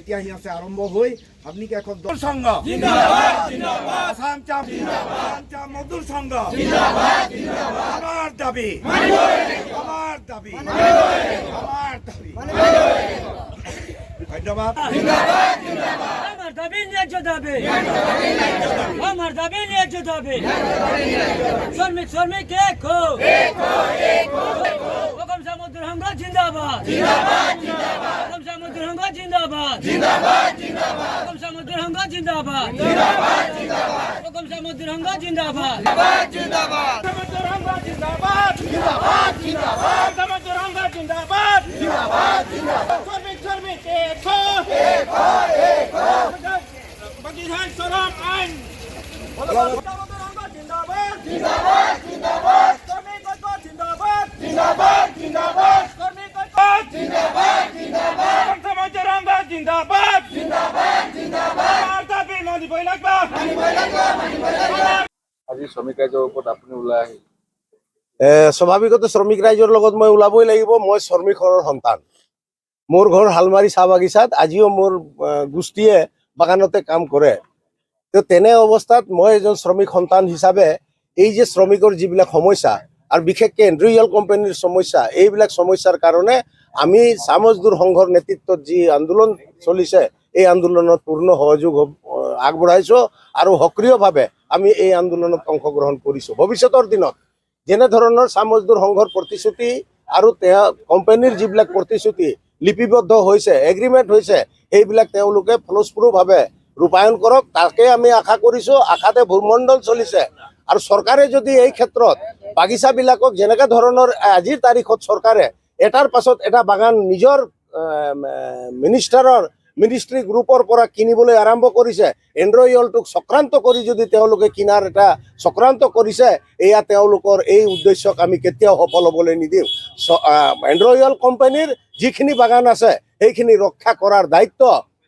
এতিয়া আছে আৰম্ভ হৈ আপনি কি এখন সংঘ আসাম চা মজদুর সংঘ আমার দাবি আমার দাবি আমার দাবি ধন্যবাদ। আমার দাবি ন্যায্য দাবি আমার দাবি ন্যায্য দাবি শ্রমিক শ্রমিক এক হো হুকুম সামুদ্র হামরা জিন্দাবাদ হুকুম সামুদ্র হামরা জিন্দাবাদ হুকুম সামুদ্র হামরা জিন্দাবাদ হুকুম সামুদ্র হামরা জিন্দাবাদ সামুদ্র হামরা জিন্দাবাদ সামুদ্র হামরা জিন্দাবাদ শ্রমিক শ্রমিক এক হো বাগিরহাট শ্রম আইন সামুদ্র হামরা জিন্দাবাদ শ্রমিক ঐক্য জিন্দাবাদ শ্রমিক ঐক্য জিন্দাবাদ সামুদ্র হামরা জিন্দাবাদ আমার দাবি মানিবই লাগবে আজি শ্ৰমিক ৰাইজৰ ওপৰত আপুনি ওলাই আহিল স্বাভাৱিকতে শ্ৰমিক ৰাইজৰ লগত মই ওলাবই লাগিব। মই শ্ৰমিকৰ সন্তান, মোৰ ঘৰ হালমাৰী চাহ বাগিচাত, আজিও মোৰ গোষ্ঠীয়ে বাগানতে কাম কৰে। তো তেনে অৱস্থাত মই এজন শ্ৰমিক সন্তান হিচাপে এই যে শ্ৰমিকৰ যিবিলাক সমস্যা আৰু বিশেষকৈ এন্ড্ৰইল কোম্পানীৰ সমস্যা, এইবিলাক সমস্যাৰ কাৰণে আমি চাহ মজদুৰ সংঘৰ নেতৃত্বত যি আন্দোলন চলিছে এই আন্দোলনত পূৰ্ণ সহযোগ আগবঢ়াইছোঁ আৰু সক্ৰিয়ভাৱে আমি এই আন্দোলনত অংশগ্ৰহণ কৰিছোঁ। ভৱিষ্যতৰ দিনত যেনে ধৰণৰ চাহ মজদুৰ সংঘৰ প্ৰতিশ্ৰুতি আৰু কোম্পানীৰ যিবিলাক প্ৰতিশ্ৰুতি লিপিবদ্ধ হৈছে, এগ্ৰিমেণ্ট হৈছে, সেইবিলাক তেওঁলোকে ফলস্বৰূপভাৱে ৰূপায়ণ কৰক, তাকে আমি আশা কৰিছোঁ। আশাতে ভূমণ্ডল চলিছে আৰু চৰকাৰে যদি এই ক্ষেত্ৰত বাগিচাবিলাকক যেনেকৈ ধৰণৰ আজিৰ তাৰিখত চৰকাৰে এটাৰ পাছত এটা বাগান নিজৰ মিনিষ্ট্ৰী গ্ৰুপৰ পৰা কিনিবলৈ আৰম্ভ কৰিছে, এন্ড্ৰইলটোক চক্ৰান্ত কৰি যদি তেওঁলোকে কিনাৰ এটা চক্ৰান্ত কৰিছে, এয়া তেওঁলোকৰ এই উদ্দেশ্যক আমি কেতিয়াও সফল হ'বলৈ নিদিওঁ। এন্ড্ৰইল কোম্পানীৰ যিখিনি বাগান আছে সেইখিনি ৰক্ষা কৰাৰ দায়িত্ব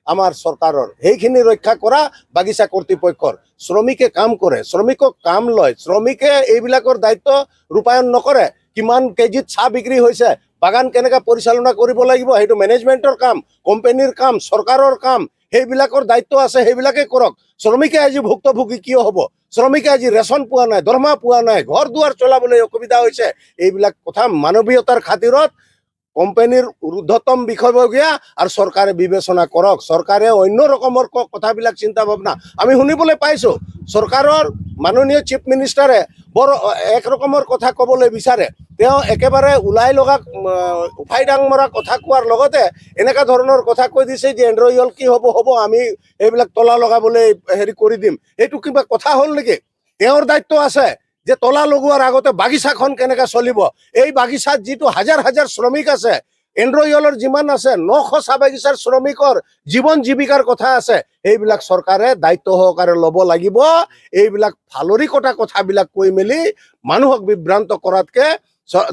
আমাৰ চৰকাৰৰ, সেইখিনি ৰক্ষা কৰা বাগিচা কৰ্তৃপক্ষৰ। শ্ৰমিকে কাম কৰে, শ্ৰমিকক কাম লয়, শ্ৰমিকে এইবিলাকৰ দায়িত্ব ৰূপায়ণ নকৰে। কিমান কেজিত চাহ বিক্ৰী হৈছে, বাগান কেনেকৈ পৰিচালনা কৰিব লাগিব, সেইটো মেনেজমেণ্টৰ কাম, কোম্পানীৰ কাম, চৰকাৰৰ কাম, সেইবিলাকৰ দায়িত্ব আছে, সেইবিলাকে কৰক। শ্ৰমিকে আজি ভুক্তভোগী কিয় হ'ব? শ্ৰমিকে আজি ৰেচন পোৱা নাই, দৰমহা পোৱা নাই, ঘৰ দুৱাৰ চলাবলৈ অসুবিধা হৈছে। এইবিলাক কথা মানৱীয়তাৰ খাতিৰত কোম্পানীৰ ঊৰ্ধ্বতম বিষয়ববীয়া আৰু চৰকাৰে বিবেচনা কৰক। চৰকাৰে অন্য ৰকমৰ কথাবিলাক চিন্তা ভাৱনা আমি শুনিবলৈ পাইছোঁ। চৰকাৰৰ মাননীয় চিফ মিনিষ্টাৰে বৰ এক ৰকমৰ কথা ক'বলৈ বিচাৰে, তেওঁ একেবাৰে ওলাই লগা উফাই ডাং মৰা কথা কোৱাৰ লগতে এনেকুৱা ধৰণৰ কথা কৈ দিছে যে এন্ড্ৰইল কি হ'ব, আমি এইবিলাক তলা লগাবলৈ কৰি দিম। এইটো কিবা কথা হ'ল নেকি? তেওঁৰ দায়িত্ব আছে যে তলা লগোৱাৰ আগতে বাগিচাখন কেনেকৈ চলিব। এই বাগিচাত যিটো হাজাৰ হাজাৰ শ্ৰমিক আছে, এন্ড্ৰইলৰ যিমান আছে 900 চাহ বাগিচাৰ শ্ৰমিকৰ জীৱন জীৱিকাৰ কথা আছে, এইবিলাক চৰকাৰে দায়িত্ব সহকাৰে ল'ব লাগিব। এইবিলাক ফালৰি কটা কথাবিলাক কৈ মেলি মানুহক বিভ্ৰান্ত কৰাতকৈ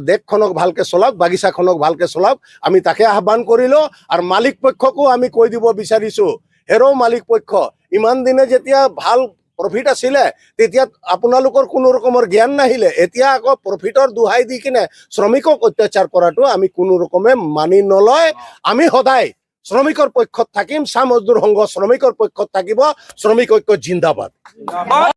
দেশখনক ভালকৈ চলাওক, বাগিচাখনক ভালকৈ চলাওক, আমি তাকে আহ্বান কৰিলোঁ। আৰু মালিক পক্ষকো আমি কৈ দিব বিচাৰিছোঁ, হেৰ' মালিক পক্ষ, ইমান দিনে যেতিয়া ভাল প্ৰফিট আছিলে তেতিয়া আপোনালোকৰ কোনো ৰকমৰ জ্ঞান নাহিলে, এতিয়া আকৌ প্ৰফিটৰ দোহাই দি কিনে শ্ৰমিকক অত্যাচাৰ কৰাটো আমি কোনো ৰকমে মানি নলয়। আমি সদায় শ্ৰমিকৰ পক্ষত থাকিম, চাহ মজদুৰ সংঘ শ্ৰমিকৰ পক্ষত থাকিব। শ্ৰমিক ঐক্য জিন্দাবাদ।